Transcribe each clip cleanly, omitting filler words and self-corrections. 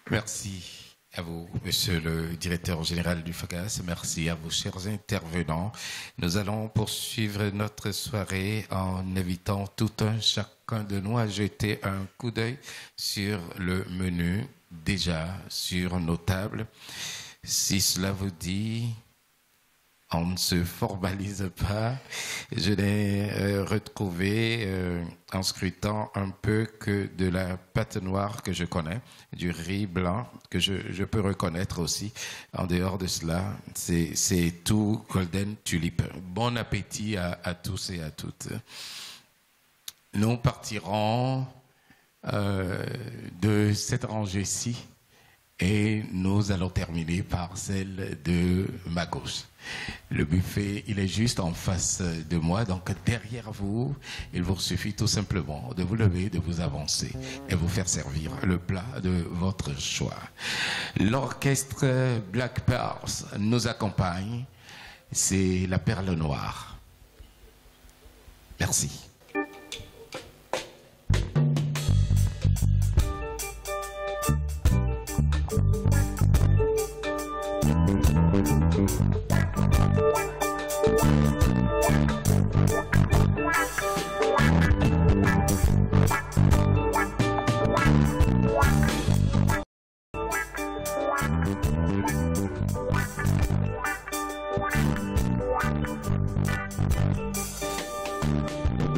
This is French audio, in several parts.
Merci à vous, Monsieur le Directeur Général du FAGAS. Merci à vos chers intervenants. Nous allons poursuivre notre soirée en invitant tout un chacun de nous à jeter un coup d'œil sur le menu déjà sur nos tables. Si cela vous dit, on ne se formalise pas. Je n'ai retrouvé, en scrutant un peu, que de la pâte noire que je connais, du riz blanc que je peux reconnaître aussi. En dehors de cela, c'est tout Golden Tulip. Bon appétit à tous et à toutes. Nous partirons de cette rangée-ci et nous allons terminer par celle de ma gauche. Le buffet, il est juste en face de moi, donc derrière vous, il vous suffit tout simplement de vous lever, de vous avancer et vous faire servir le plat de votre choix. L'orchestre Black Pearls nous accompagne, c'est la Perle Noire. Merci.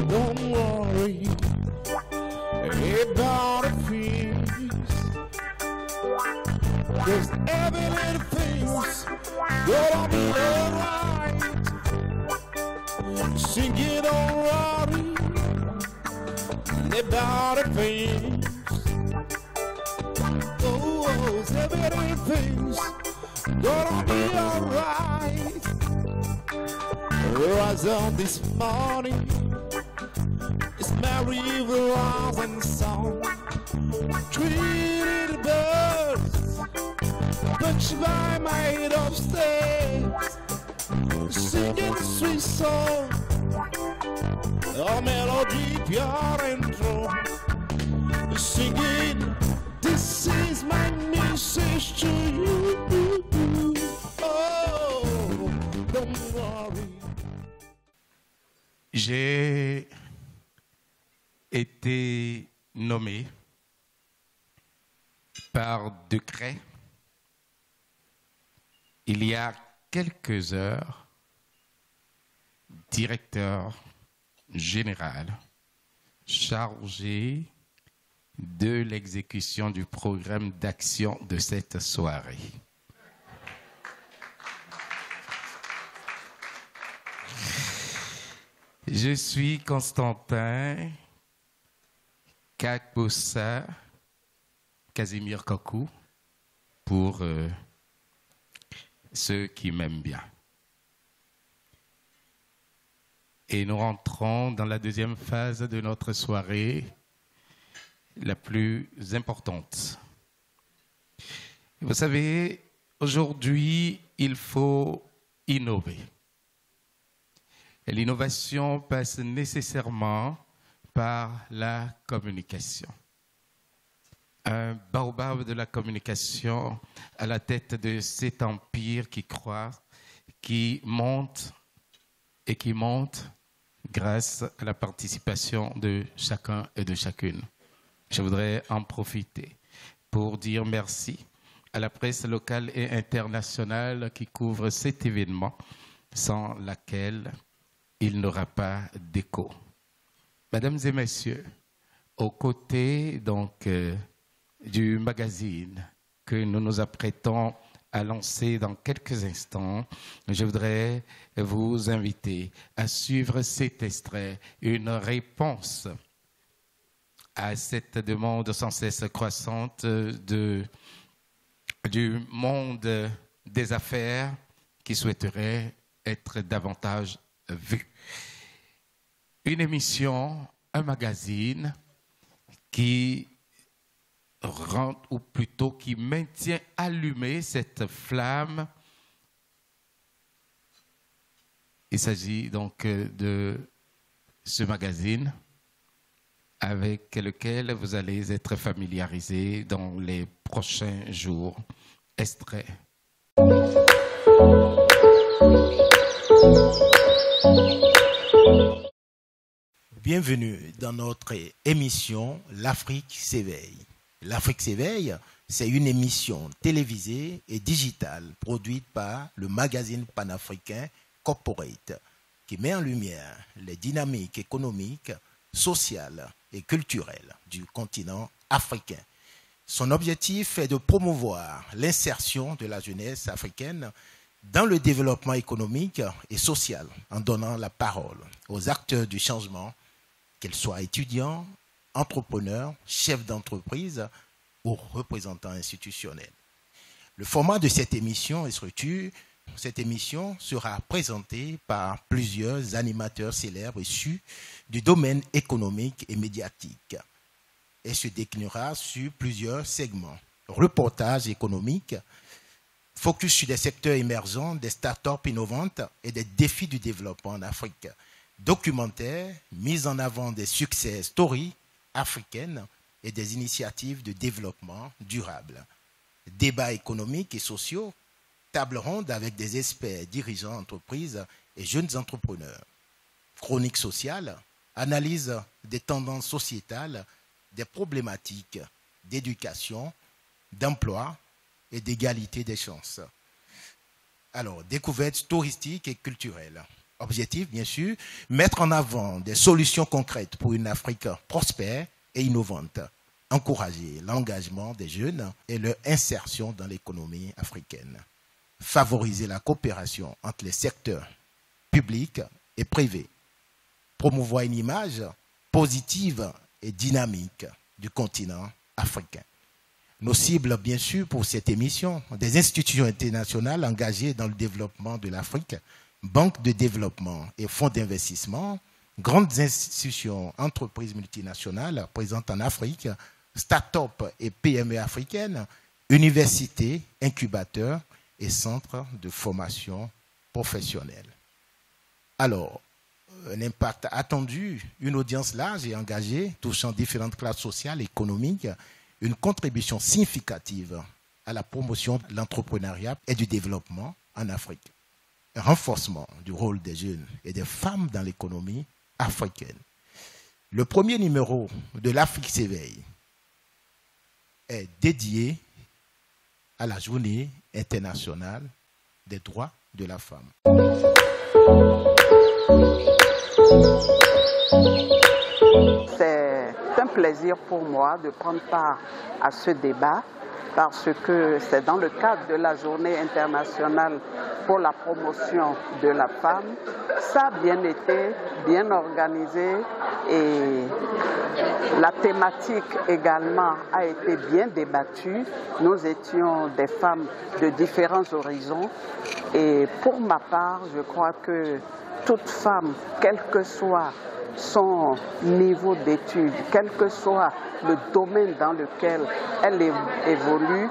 Don't worry about a feast. Cause every little thing's gonna be alright. Sing it alright about a feast. Oh, every little thing's gonna be alright. Rise on this morning, it's merry rose and song. Treated birds, touched by made of stairs, singing a sweet song, a melody pure and true. Singing, this is my message to you. Oh, don't worry. J'ai été nommé par décret il y a quelques heures directeur général chargé de l'exécution du programme d'action de cette soirée. Je suis Constantin Kakbossa Casimir Kokou pour ceux qui m'aiment bien. Et nous rentrons dans la deuxième phase de notre soirée, la plus importante. Vous savez, aujourd'hui, il faut innover. Et l'innovation passe nécessairement par la communication. Un baobab de la communication à la tête de cet empire qui croît, qui monte et qui monte grâce à la participation de chacun et de chacune. Je voudrais en profiter pour dire merci à la presse locale et internationale qui couvre cet événement, sans laquelle il n'aura pas d'écho. Mesdames et messieurs, aux côtés donc du magazine que nous nous apprêtons à lancer dans quelques instants, je voudrais vous inviter à suivre cet extrait, une réponse à cette demande sans cesse croissante du monde des affaires qui souhaiterait être davantage vu. Une émission, un magazine qui rend, ou plutôt qui maintient allumée cette flamme. Il s'agit donc de ce magazine avec lequel vous allez être familiarisés dans les prochains jours. Extrait. Bienvenue dans notre émission L'Afrique s'éveille. L'Afrique s'éveille, c'est une émission télévisée et digitale produite par le magazine panafricain Corporate qui met en lumière les dynamiques économiques, sociales et culturelles du continent africain. Son objectif est de promouvoir l'insertion de la jeunesse africaine dans le développement économique et social en donnant la parole aux acteurs du changement, qu'ils soient étudiants, entrepreneurs, chefs d'entreprise ou représentants institutionnels. Le format de cette émission est structuré. Cette émission sera présentée par plusieurs animateurs célèbres issus du domaine économique et médiatique. Elle se déclinera sur plusieurs segments. Reportage économique, focus sur des secteurs émergents, des start-up innovantes et des défis du développement en Afrique. Documentaire, mise en avant des succès stories africaines et des initiatives de développement durable. Débats économiques et sociaux, table ronde avec des experts, dirigeants d'entreprises et jeunes entrepreneurs. Chronique sociale, analyse des tendances sociétales, des problématiques d'éducation, d'emploi et d'égalité des chances. Alors, découvertes touristiques et culturelles. Objectif, bien sûr, mettre en avant des solutions concrètes pour une Afrique prospère et innovante. Encourager l'engagement des jeunes et leur insertion dans l'économie africaine. Favoriser la coopération entre les secteurs publics et privés. Promouvoir une image positive et dynamique du continent africain. Nos cibles, bien sûr, pour cette émission, des institutions internationales engagées dans le développement de l'Afrique, banques de développement et fonds d'investissement, grandes institutions, entreprises multinationales présentes en Afrique, start-up et PME africaines, universités, incubateurs et centres de formation professionnelle. Alors, un impact attendu, une audience large et engagée, touchant différentes classes sociales et économiques, une contribution significative à la promotion de l'entrepreneuriat et du développement en Afrique. Un renforcement du rôle des jeunes et des femmes dans l'économie africaine. Le premier numéro de l'Afrique s'éveille est dédié à la Journée internationale des droits de la femme. C'est un plaisir pour moi de prendre part à ce débat parce que c'est dans le cadre de la Journée internationale pour la promotion de la femme. Ça a bien été, bien organisé et la thématique également a été bien débattue. Nous étions des femmes de différents horizons et pour ma part, je crois que toute femme, quel que soit son niveau d'études, quel que soit le domaine dans lequel elle évolue,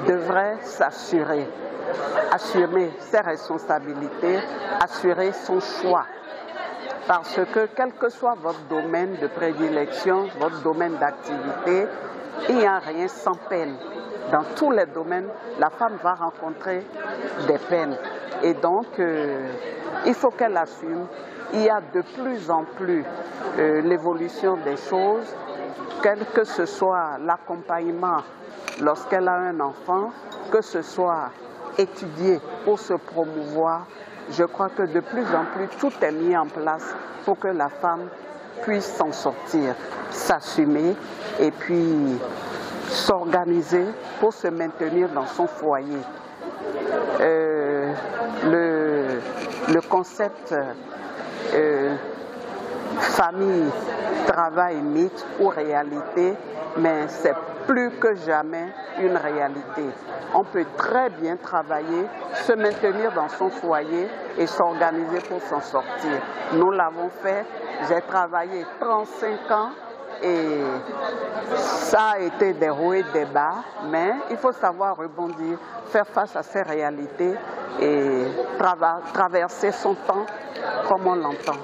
devrait s'assurer, assumer ses responsabilités, assurer son choix. Parce que quel que soit votre domaine de prédilection, votre domaine d'activité, il n'y a rien sans peine. Dans tous les domaines, la femme va rencontrer des peines. Et donc, il faut qu'elle assume. Il y a de plus en plus l'évolution des choses, quel que ce soit l'accompagnement lorsqu'elle a un enfant, que ce soit étudier pour se promouvoir. Je crois que de plus en plus, tout est mis en place pour que la femme puisse s'en sortir, s'assumer et puis s'organiser pour se maintenir dans son foyer. Le concept famille, travail, mythe ou réalité, mais c'est plus que jamais une réalité. On peut très bien travailler, se maintenir dans son foyer et s'organiser pour s'en sortir. Nous l'avons fait, j'ai travaillé 35 ans et ça a été des hauts et des bas, mais il faut savoir rebondir, faire face à ces réalités et traverser son temps comme on l'entend.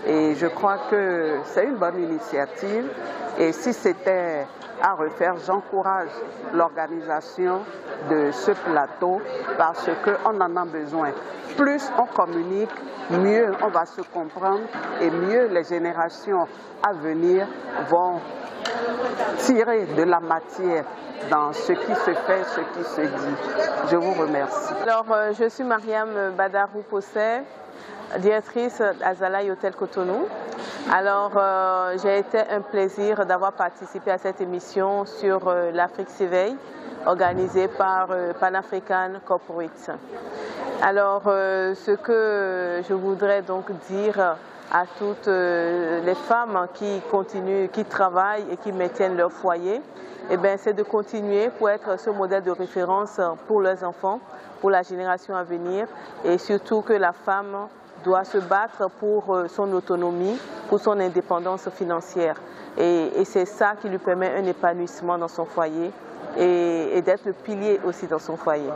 Et je crois que c'est une bonne initiative Et si c'était à refaire, j'encourage l'organisation de ce plateau parce qu'on en a besoin. Plus on communique, mieux on va se comprendre et mieux les générations à venir vont tirer de la matière dans ce qui se fait, ce qui se dit. Je vous remercie. Alors, je suis Mariam Badarou Possé, directrice d'Azalaï Hôtel Cotonou. Alors, j'ai été un plaisir d'avoir participé à cette émission sur l'Afrique s'éveille, organisée par Pan African Corporate. Alors, ce que je voudrais donc dire à toutes les femmes qui continuent, qui travaillent et qui maintiennent leur foyer, eh bien, c'est de continuer pour être ce modèle de référence pour leurs enfants, pour la génération à venir, et surtout que la femme doit se battre pour son autonomie, pour son indépendance financière. Et c'est ça qui lui permet un épanouissement dans son foyer et d'être le pilier aussi dans son foyer.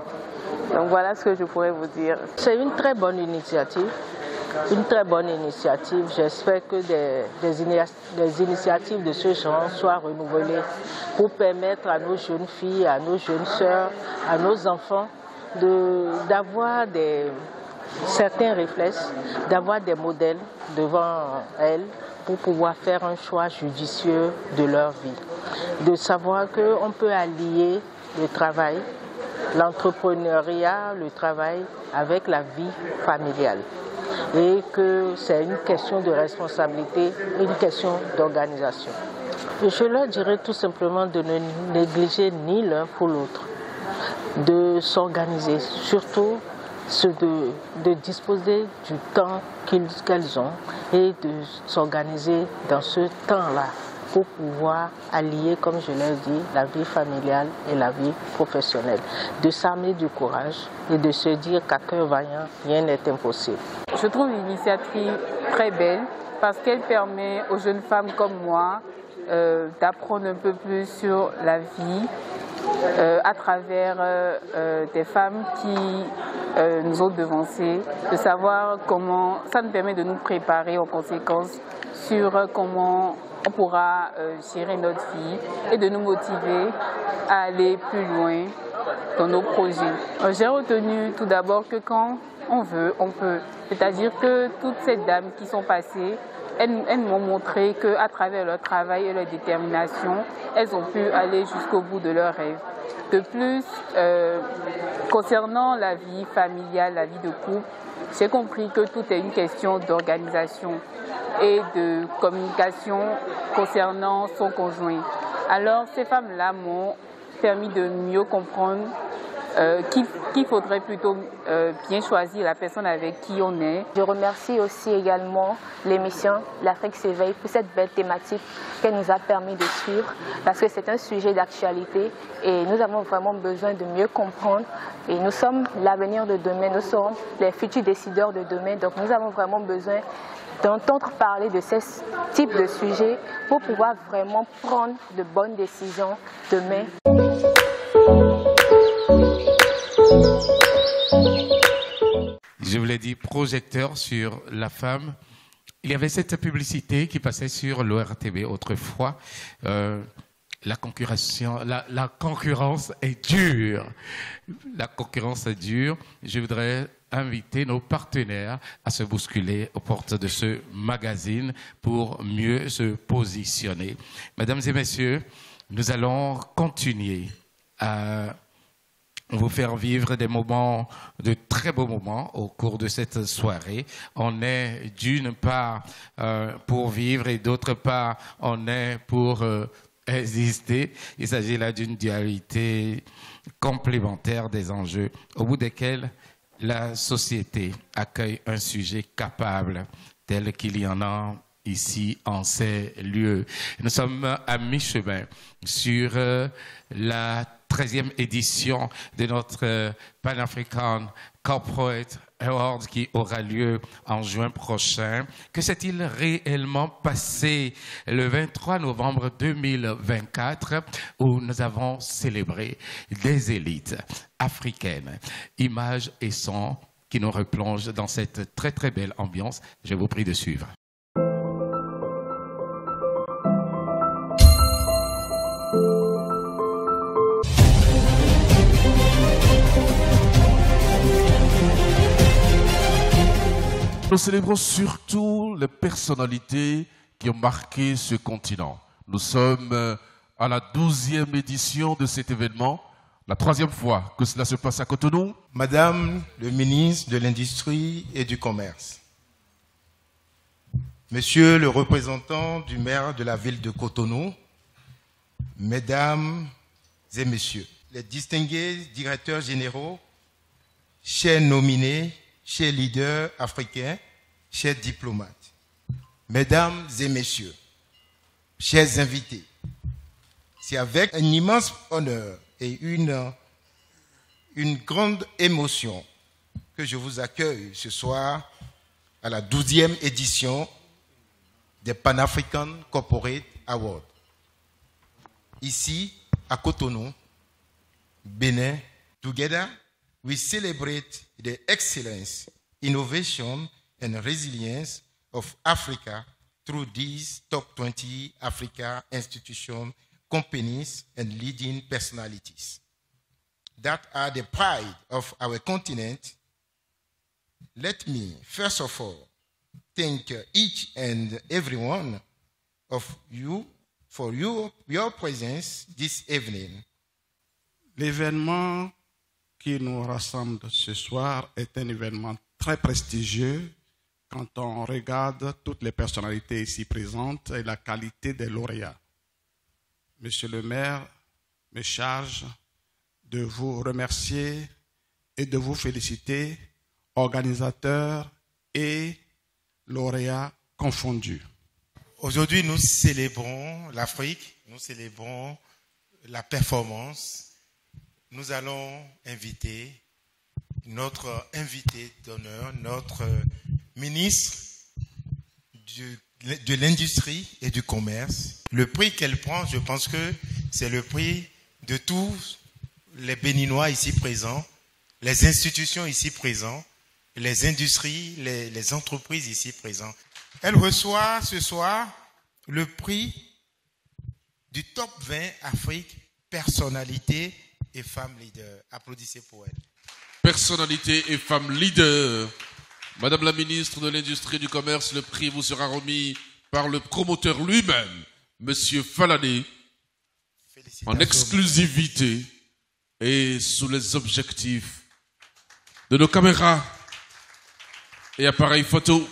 Donc voilà ce que je pourrais vous dire. C'est une très bonne initiative. Une très bonne initiative. J'espère que des initiatives de ce genre soient renouvelées pour permettre à nos jeunes filles, à nos jeunes sœurs, à nos enfants d'avoir certains réflexes, d'avoir des modèles devant elles pour pouvoir faire un choix judicieux de leur vie. De savoir qu'on peut allier le travail, l'entrepreneuriat, le travail avec la vie familiale. Et que c'est une question de responsabilité, une question d'organisation. Je leur dirais tout simplement de ne négliger ni l'un pour l'autre, de s'organiser, surtout de disposer du temps qu'elles ont et de s'organiser dans ce temps-là pour pouvoir allier, comme je l'ai dit, la vie familiale et la vie professionnelle. De s'armer du courage et de se dire qu'à cœur vaillant, rien n'est impossible. Je trouve l'initiative très belle parce qu'elle permet aux jeunes femmes comme moi d'apprendre un peu plus sur la vie à travers des femmes qui nous ont devancées, de savoir comment ça nous permet de nous préparer en conséquence sur comment on pourra gérer notre vie et de nous motiver à aller plus loin dans nos projets. J'ai retenu tout d'abord que quand on veut, on peut. C'est-à-dire que toutes ces dames qui sont passées, elles m'ont montré qu'à travers leur travail et leur détermination, elles ont pu aller jusqu'au bout de leurs rêves. De plus, concernant la vie familiale, la vie de couple, j'ai compris que tout est une question d'organisation et de communication concernant son conjoint. Alors, ces femmes-là m'ont permis de mieux comprendre qu'il faudrait plutôt bien choisir la personne avec qui on est. Je remercie aussi également l'émission L'Afrique s'éveille pour cette belle thématique qu'elle nous a permis de suivre parce que c'est un sujet d'actualité et nous avons vraiment besoin de mieux comprendre et nous sommes l'avenir de demain, nous serons les futurs décideurs de demain, donc nous avons vraiment besoin d'entendre parler de ce type de sujet pour pouvoir vraiment prendre de bonnes décisions demain. Je vous l'ai dit, projecteur sur la femme. Il y avait cette publicité qui passait sur l'ORTB autrefois. La concurrence est dure. La concurrence est dure. Je voudrais inviter nos partenaires à se bousculer aux portes de ce magazine pour mieux se positionner. Mesdames et messieurs, nous allons continuer à vous faire vivre des moments, de très beaux moments au cours de cette soirée. On est d'une part pour vivre et d'autre part on est pour exister. Il s'agit là d'une dualité complémentaire des enjeux au bout desquels la société accueille un sujet capable tel qu'il y en a ici en ces lieux. Nous sommes à mi-chemin sur la 13e édition de notre Pan African Corporate Award qui aura lieu en juin prochain. Que s'est-il réellement passé le 23 novembre 2024 où nous avons célébré des élites africaines, images et sons qui nous replongent dans cette très très belle ambiance. Je vous prie de suivre. Nous célébrons surtout les personnalités qui ont marqué ce continent. Nous sommes à la 12e édition de cet événement, la 3e fois que cela se passe à Cotonou. Madame le ministre de l'Industrie et du Commerce, Monsieur le représentant du maire de la ville de Cotonou, Mesdames et Messieurs, les distingués directeurs généraux, chers nominés, chers leaders africains, chers diplomates, Mesdames et Messieurs, chers invités, c'est avec un immense honneur et une grande émotion que je vous accueille ce soir à la 12e édition des Pan-African Corporate Awards. Ici, à Cotonou, Bénin, together we celebrate the excellence, innovation and resilience of Africa through these top 20 Africa institutions, companies and leading personalities that are the pride of our continent. Let me, first of all, thank each and every one of you for your presence this evening. L'événement qui nous rassemble ce soir est un événement très prestigieux quand on regarde toutes les personnalités ici présentes et la qualité des lauréats. Monsieur le maire me charge de vous remercier et de vous féliciter, organisateurs et lauréats confondus. Aujourd'hui, nous célébrons l'Afrique, nous célébrons la performance. Nous allons inviter notre invité d'honneur, notre ministre de l'Industrie et du Commerce. Le prix qu'elle prend, je pense que c'est le prix de tous les Béninois ici présents, les institutions ici présentes, les industries, les entreprises ici présentes. Elle reçoit ce soir le prix du Top 20 Afrique, personnalité et femmes leaders. Applaudissez pour elle. Personnalité et femmes leaders. Madame la ministre de l'Industrie et du Commerce, le prix vous sera remis par le promoteur lui-même, Monsieur Falané, en exclusivité et sous les objectifs de nos caméras et appareils photo.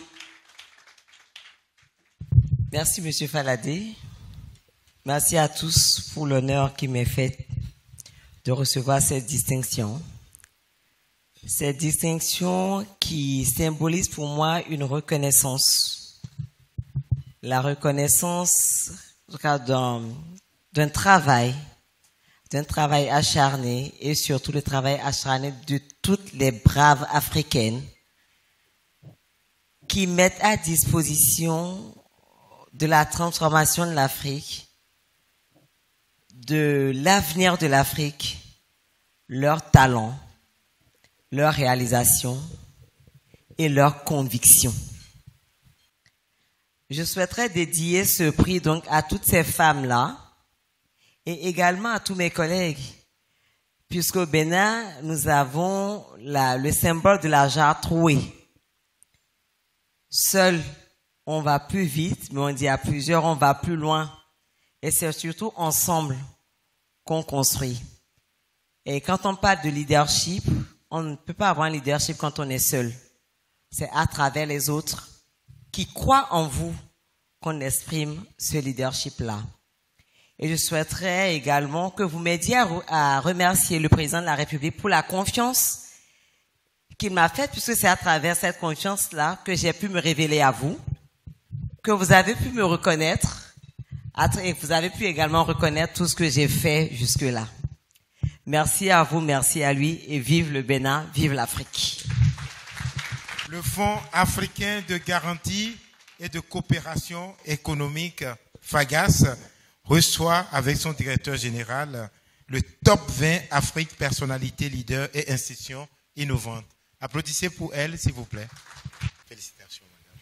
Merci, Monsieur Faladé. Merci à tous pour l'honneur qui m'est fait de recevoir cette distinction. Cette distinction qui symbolise pour moi une reconnaissance. La reconnaissance, en tout cas, d'un travail acharné et surtout le travail acharné de toutes les braves africaines qui mettent à disposition de la transformation de l'Afrique, de l'avenir de l'Afrique, leur talent, leur réalisation et leur conviction. Je souhaiterais dédier ce prix donc à toutes ces femmes-là et également à tous mes collègues, puisqu'au Bénin, nous avons le symbole de la jarre trouée. Seul, on va plus vite, mais on dit à plusieurs, on va plus loin. Et c'est surtout ensemble qu'on construit. Et quand on parle de leadership, on ne peut pas avoir un leadership quand on est seul. C'est à travers les autres qui croient en vous qu'on exprime ce leadership-là. Et je souhaiterais également que vous m'aidiez à remercier le président de la République pour la confiance qu'il m'a faite, puisque c'est à travers cette confiance-là que j'ai pu me révéler à vous, que vous avez pu me reconnaître, et vous avez pu également reconnaître tout ce que j'ai fait jusque-là. Merci à vous, merci à lui, et vive le Bénin, vive l'Afrique. Le Fonds africain de garantie et de coopération économique, FAGAS, reçoit avec son directeur général le Top 20 Afrique personnalités leaders et institutions innovantes. Applaudissez pour elle, s'il vous plaît. Félicitations, madame.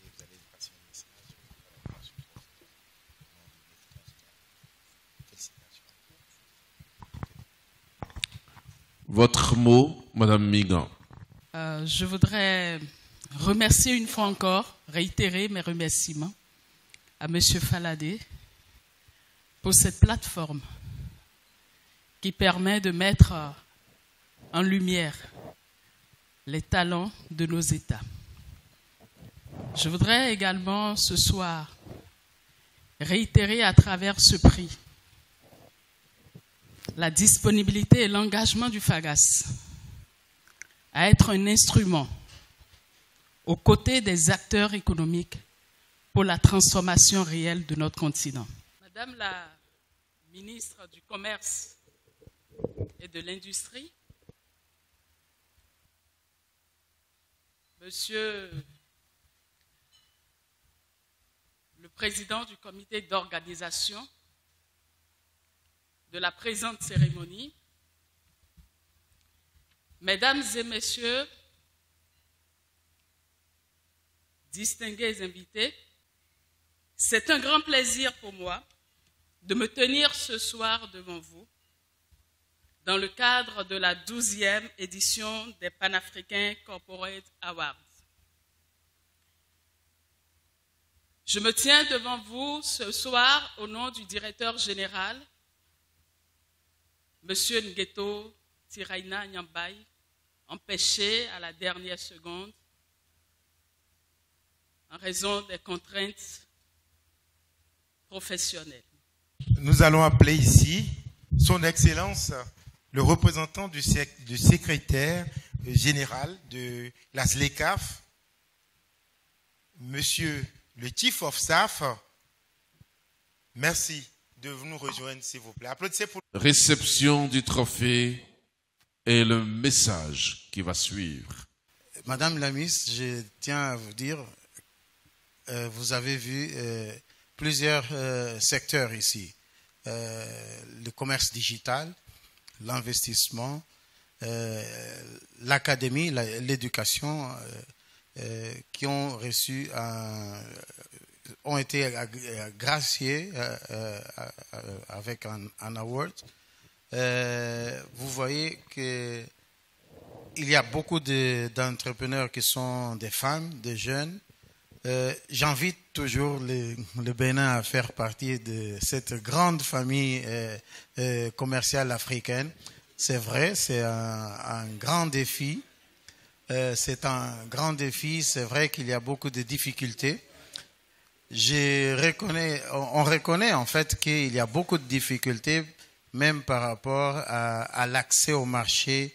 Vous allez passer un message. Félicitations. Votre mot, madame Migan. Je voudrais remercier une fois encore, réitérer mes remerciements à M. Faladé pour cette plateforme qui permet de mettre en lumière les talents de nos États. Je voudrais également ce soir réitérer à travers ce prix la disponibilité et l'engagement du FAGAS à être un instrument aux côtés des acteurs économiques pour la transformation réelle de notre continent. Madame la ministre du Commerce et de l'Industrie, Monsieur le président du comité d'organisation de la présente cérémonie, Mesdames et Messieurs, distingués invités, c'est un grand plaisir pour moi de me tenir ce soir devant vous dans le cadre de la 12e édition des Pan-Africains Corporate Awards. Je me tiens devant vous ce soir au nom du directeur général, M. Ngeto Tiraina Nyambaye, empêché à la dernière seconde en raison des contraintes professionnelles. Nous allons appeler ici son Excellence, le représentant du secrétaire général de la SLECAF, Monsieur le Chief of Staff. Merci de nous rejoindre, s'il vous plaît. Applaudissez pour... Réception du trophée et le message qui va suivre. Madame la ministre, je tiens à vous dire, vous avez vu plusieurs secteurs ici. Le commerce digital, l'investissement, l'académie, l'éducation, qui ont reçu ont été graciés avec un award. Vous voyez qu'il y a beaucoup d'entrepreneurs qui sont des femmes, des jeunes. J'invite toujours le Bénin à faire partie de cette grande famille commerciale africaine. C'est vrai, c'est un grand défi. C'est un grand défi. C'est vrai qu'il y a beaucoup de difficultés. On reconnaît en fait qu'il y a beaucoup de difficultés, même par rapport à l'accès au marché,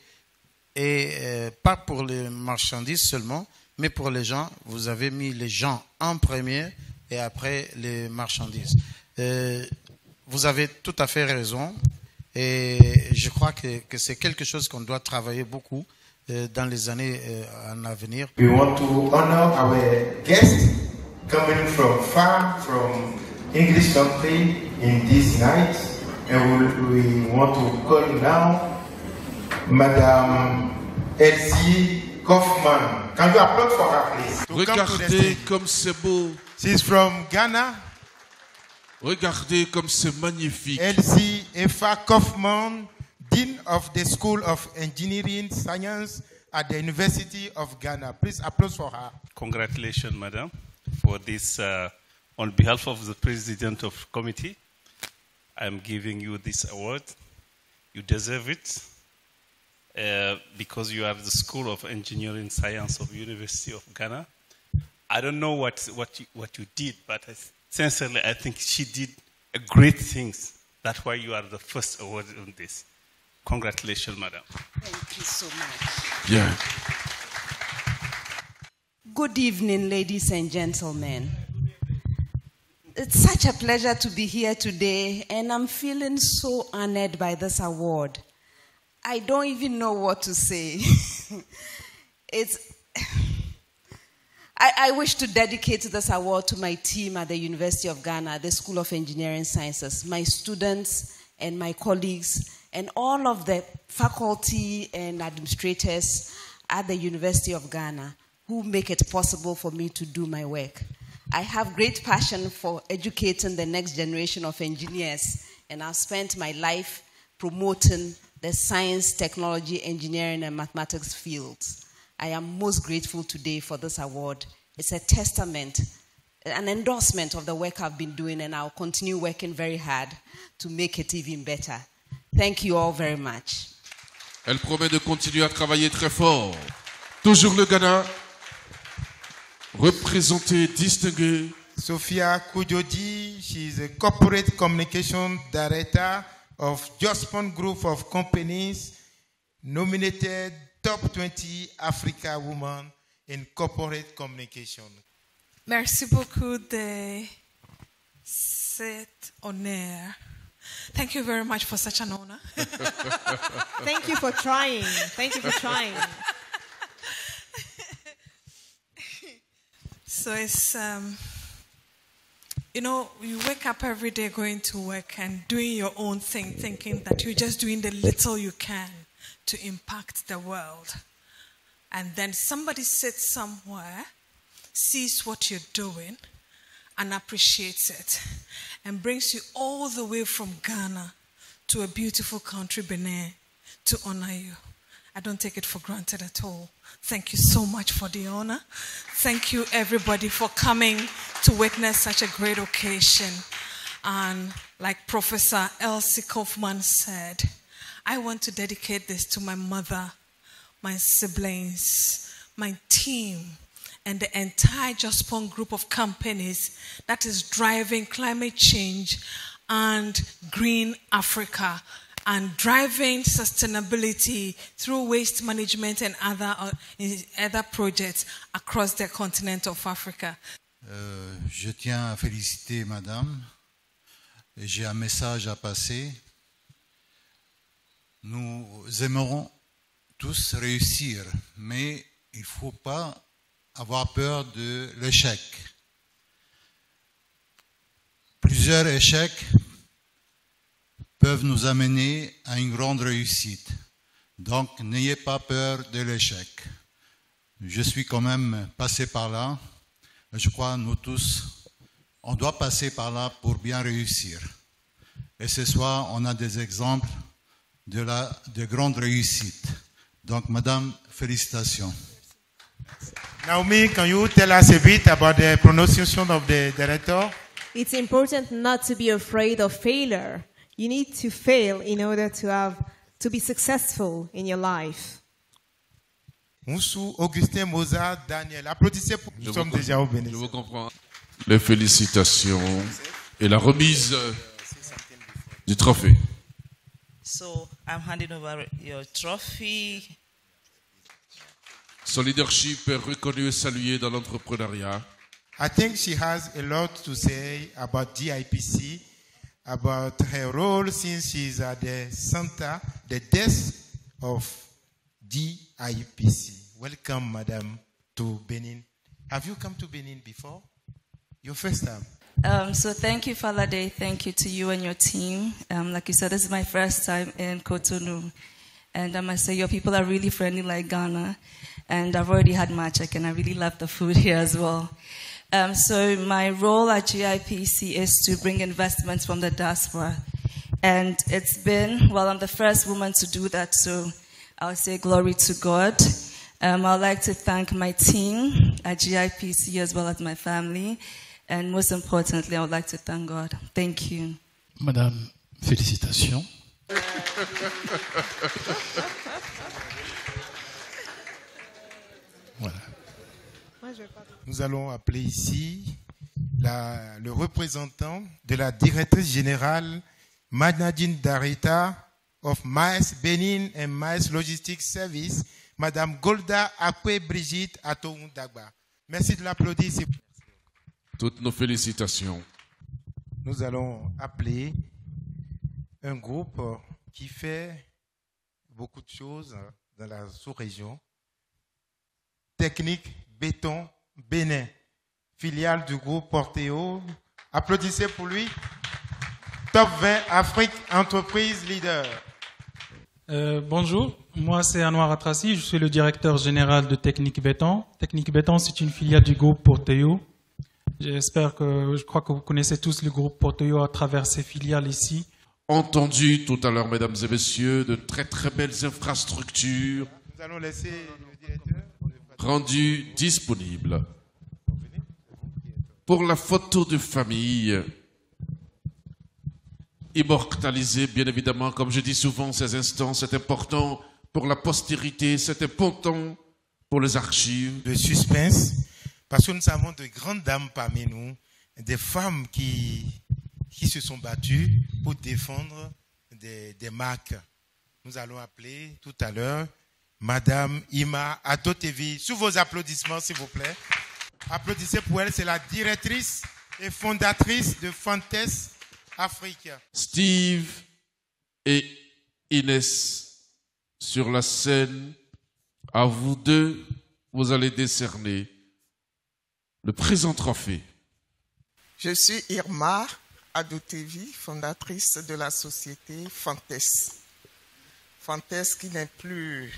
et pas pour les marchandises seulement, mais pour les gens. Vous avez mis les gens en premier et après les marchandises. Vous avez tout à fait raison, et je crois que c'est quelque chose qu'on doit travailler beaucoup dans les années à venir. We want to honor our guests coming from far, from English country in this night, and we want to call now Madame Elsie Kaufman. Can you applaud for her, please? Regardez comme c'est beau. She's from Ghana. Regardez comme c'est magnifique. Elsie Efa Kaufman, Dean of the School of Engineering Science at the University of Ghana. Please applaud for her. Congratulations, Madam, for this. On behalf of the President of the Committee, I am giving you this award. You deserve it because you are the School of Engineering Science of University of Ghana. I don't know what you did, but sincerely, I think she did a great things. That's why you are the first award on this. Congratulations, Madam. Thank you so much. Yeah. Good evening, ladies and gentlemen. It's such a pleasure to be here today, and I'm feeling so honored by this award. I don't even know what to say. I wish to dedicate this award to my team at the University of Ghana, the School of Engineering Sciences, my students and my colleagues, and all of the faculty and administrators at the University of Ghana who make it possible for me to do my work. I have great passion for educating the next generation of engineers, and I've spent my life promoting the science, technology, engineering, and mathematics fields. I am most grateful today for this award. It's a testament, an endorsement of the work I've been doing, and I'll continue working very hard to make it even better. Thank you all very much. Elle promet de continuer à travailler très fort. Toujours le Ghana, représenté, distingué. Sophia Kujodi, she is a corporate communication director of Jospon Group of Companies, nominated top 20 Africa woman in corporate communication. Merci beaucoup de cet honneur. Thank you very much for such an honor. Thank you for trying. Thank you for trying. So it's, you know, you wake up every day going to work and doing your own thing, thinking that you're just doing the little you can to impact the world. And then somebody sits somewhere, sees what you're doing, and appreciates it, and brings you all the way from Ghana to a beautiful country, Benin, to honor you. I don't take it for granted at all. Thank you so much for the honor. Thank you, everybody, for coming to witness such a great occasion. And like Professor Elsie Kaufman said, I want to dedicate this to my mother, my siblings, my team, and the entire Jospon group of companies that is driving climate change and green Africa and driving sustainability through waste management and other projects across the continent of Africa. Je tiens à féliciter Madame. J'ai un message à passer. Nous aimerons tous réussir, mais il ne faut pas avoir peur de l'échec. Plusieurs échecs peuvent nous amener à une grande réussite. Donc, n'ayez pas peur de l'échec. Je suis quand même passé par là. Je crois nous tous, on doit passer par là pour bien réussir. Et ce soir, on a des exemples de grandes réussites. Donc, Madame, félicitations. Naomi, can you tell us a bit about the pronunciation of the director? It's important not to be afraid of failure. You need to fail in order to be successful in your life. Moussou, Augustin, Mozart, Daniel. Applaudissez pour nous sommes déjà au Bénin. Je vous comprends. Les félicitations et la remise du trophée. So I'm handing over your trophy. Son leadership est reconnu et salué dans l'entrepreneuriat. I think she has a lot to say about GIPC, about her role since she's at the center, the desk of GIPC. Welcome, Madam, to Benin. Have you come to Benin before? Your first time? So thank you, Falade. Thank you to you and your team. Like you said, this is my first time in Cotonou. And I must say, your people are really friendly like Ghana. And I've already had my check, and I really love the food here as well. So my role at GIPC is to bring investments from the diaspora. And it's been, well, I'm the first woman to do that, so I'll say glory to God. I'd like to thank my team at GIPC as well as my family. And most importantly, I would like to thank God. Thank you. Madame, félicitations. Voilà. Nous allons appeler ici le représentant de la directrice générale Madnadine Darita of Maes Benin and Maes Logistics Service, Madame Golda Akwe Brigitte Atoundagba. Merci de l'applaudir. Toutes nos félicitations. Nous allons appeler un groupe qui fait beaucoup de choses dans la sous-région. Technique Béton Bénin, filiale du groupe Porteo. Applaudissez pour lui. Top 20 Afrique Entreprise Leader. Bonjour, moi c'est Anouar Atrassi, je suis le directeur général de Technique Béton. Technique Béton, c'est une filiale du groupe Porteo. Je crois que vous connaissez tous le groupe Porteo à travers ses filiales ici. Entendu tout à l'heure, mesdames et messieurs, de très très belles infrastructures. Nous allons laisser le directeur. rendu disponible. Pour la photo de famille, immortaliser bien évidemment, comme je dis souvent, ces instants, c'est important pour la postérité, c'est important pour les archives. De suspense, parce que nous avons de grandes dames parmi nous, des femmes qui se sont battues pour défendre des marques. Nous allons appeler tout à l'heure Madame Ima Adotevi. Sous vos applaudissements, s'il vous plaît. Applaudissez pour elle, c'est la directrice et fondatrice de Fantes Afrique. Steve et Inès sur la scène. À vous deux, vous allez décerner le présent trophée. Je suis Irma Adotevi, fondatrice de la société Fantes. Fantes qui n'est plus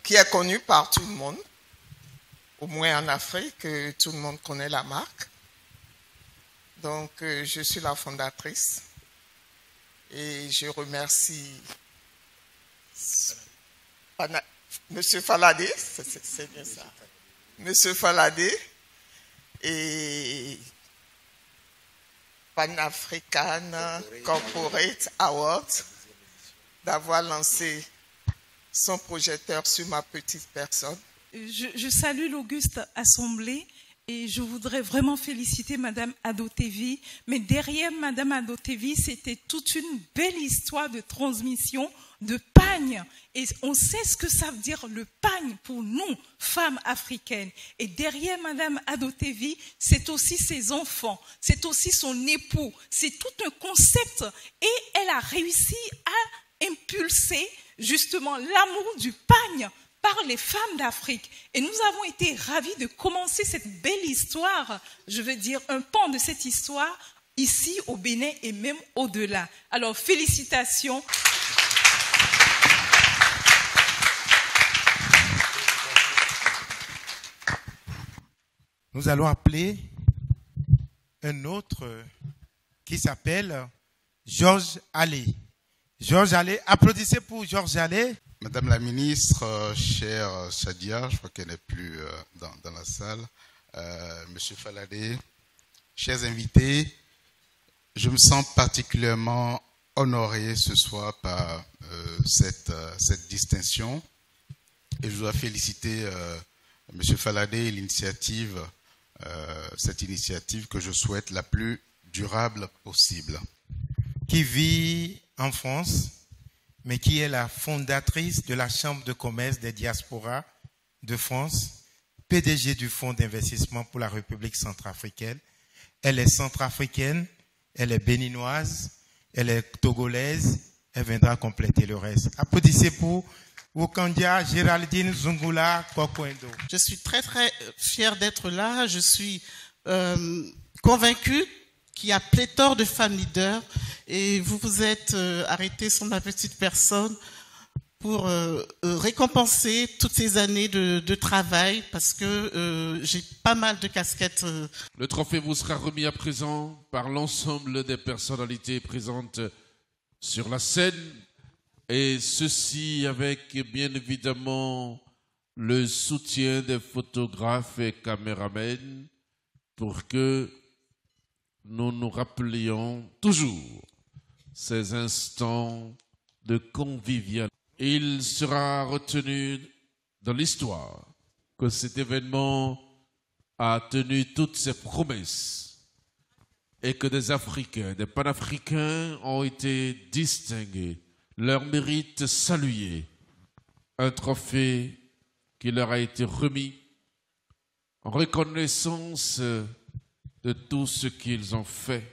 qui est connue par tout le monde, au moins en Afrique, tout le monde connaît la marque. Donc, je suis la fondatrice et je remercie Monsieur Faladé, c'est bien ça, Monsieur Faladé et Pan-African Corporate Award d'avoir lancé son projecteur sur ma petite personne. Je salue l'auguste assemblée et je voudrais vraiment féliciter Madame Adotevi. Mais derrière Madame Adotevi, c'était toute une belle histoire de transmission de pagne. Et on sait ce que ça veut dire le pagne pour nous, femmes africaines. Et derrière Madame Adotevi, c'est aussi ses enfants, c'est aussi son époux. C'est tout un concept. Et elle a réussi à impulser justement l'amour du pagne par les femmes d'Afrique. Et nous avons été ravis de commencer cette belle histoire, je veux dire un pan de cette histoire, ici au Bénin et même au-delà. Alors félicitations. Nous allons appeler un autre qui s'appelle Georges Allais. Georges Allais, applaudissez pour Georges Allais. Madame la ministre, chère Sadia, je crois qu'elle n'est plus dans la salle, Monsieur Faladé, chers invités, je me sens particulièrement honoré ce soir par cette distinction et je dois féliciter Monsieur Faladé et l'initiative, cette initiative que je souhaite la plus durable possible. Qui vit en France, mais qui est la fondatrice de la Chambre de commerce des diasporas de France, PDG du Fonds d'investissement pour la République centrafricaine. Elle est centrafricaine, elle est béninoise, elle est togolaise, elle viendra compléter le reste. Applaudissez pour Wukandia Géraldine Zungula Kokwendo. Je suis très très fière d'être là, je suis convaincue qu'il y a pléthore de femmes leaders et vous vous êtes arrêtés sur ma petite personne pour récompenser toutes ces années de travail parce que j'ai pas mal de casquettes. Le trophée vous sera remis à présent par l'ensemble des personnalités présentes sur la scène et ceci avec bien évidemment le soutien des photographes et caméramens pour que nous nous rappelions toujours ces instants de convivialité. Il sera retenu dans l'histoire que cet événement a tenu toutes ses promesses et que des Africains, des Panafricains ont été distingués, leur mérite salué, un trophée qui leur a été remis en reconnaissance de tout ce qu'ils ont fait.